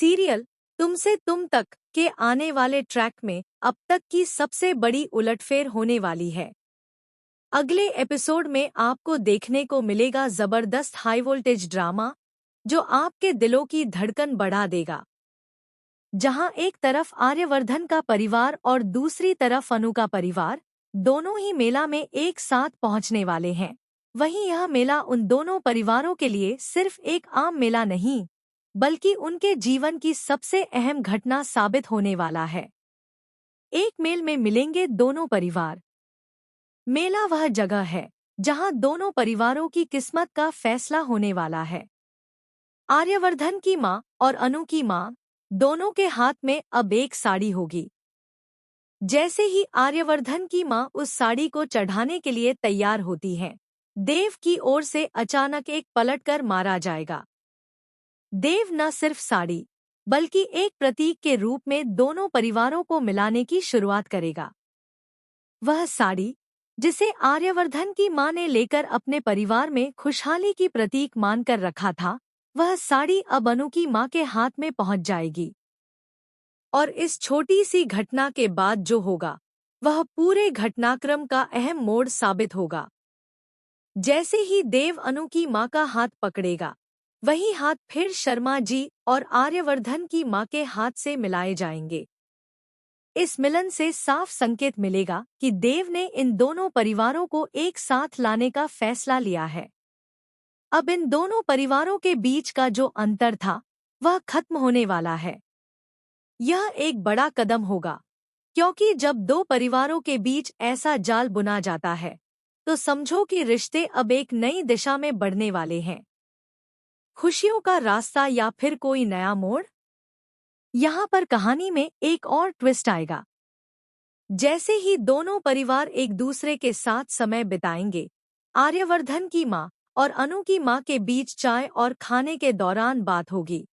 Serial तुमसे तुम तक के आने वाले ट्रैक में अब तक की सबसे बड़ी उलटफेर होने वाली है। अगले एपिसोड में आपको देखने को मिलेगा जबरदस्त हाई वोल्टेज ड्रामा जो आपके दिलों की धड़कन बढ़ा देगा। जहां एक तरफ आर्यवर्धन का परिवार और दूसरी तरफ अनु का परिवार दोनों ही मेला में एक साथ पहुंचने वाले हैं, वहीं यह मेला उन दोनों परिवारों के लिए सिर्फ एक आम मेला नहीं बल्कि उनके जीवन की सबसे अहम घटना साबित होने वाला है। एक मेल में मिलेंगे दोनों परिवार। मेला वह जगह है जहां दोनों परिवारों की किस्मत का फैसला होने वाला है। आर्यवर्धन की मां और अनु की मां दोनों के हाथ में अब एक साड़ी होगी। जैसे ही आर्यवर्धन की मां उस साड़ी को चढ़ाने के लिए तैयार होती हैं, देव की ओर से अचानक एक पलटकर मारा जाएगा। देव न सिर्फ साड़ी बल्कि एक प्रतीक के रूप में दोनों परिवारों को मिलाने की शुरुआत करेगा। वह साड़ी जिसे आर्यवर्धन की मां ने लेकर अपने परिवार में खुशहाली की प्रतीक मानकर रखा था, वह साड़ी अब अनु की मां के हाथ में पहुंच जाएगी। और इस छोटी सी घटना के बाद जो होगा वह पूरे घटनाक्रम का अहम मोड़ साबित होगा। जैसे ही देव अनु की मां का हाथ पकड़ेगा, वही हाथ फिर शर्मा जी और आर्यवर्धन की मां के हाथ से मिलाए जाएंगे। इस मिलन से साफ संकेत मिलेगा कि देव ने इन दोनों परिवारों को एक साथ लाने का फैसला लिया है। अब इन दोनों परिवारों के बीच का जो अंतर था वह खत्म होने वाला है। यह एक बड़ा कदम होगा, क्योंकि जब दो परिवारों के बीच ऐसा जाल बुना जाता है तो समझो कि रिश्ते अब एक नई दिशा में बढ़ने वाले हैं। खुशियों का रास्ता या फिर कोई नया मोड़? यहाँ पर कहानी में एक और ट्विस्ट आएगा। जैसे ही दोनों परिवार एक दूसरे के साथ समय बिताएंगे, आर्यवर्धन की मां और अनु की मां के बीच चाय और खाने के दौरान बात होगी।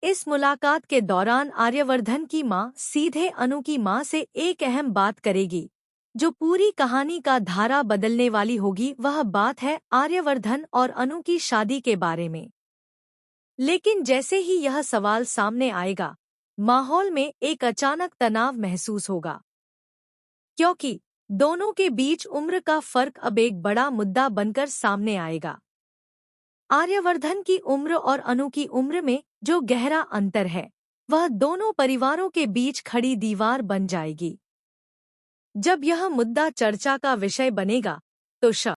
इस मुलाकात के दौरान आर्यवर्धन की मां सीधे अनु की मां से एक अहम बात करेगी जो पूरी कहानी का धारा बदलने वाली होगी। वह बात है आर्यवर्धन और अनु की शादी के बारे में। लेकिन जैसे ही यह सवाल सामने आएगा, माहौल में एक अचानक तनाव महसूस होगा, क्योंकि दोनों के बीच उम्र का फर्क अब एक बड़ा मुद्दा बनकर सामने आएगा। आर्यवर्धन की उम्र और अनु की उम्र में जो गहरा अंतर है, वह दोनों परिवारों के बीच खड़ी दीवार बन जाएगी। जब यह मुद्दा चर्चा का विषय बनेगा तो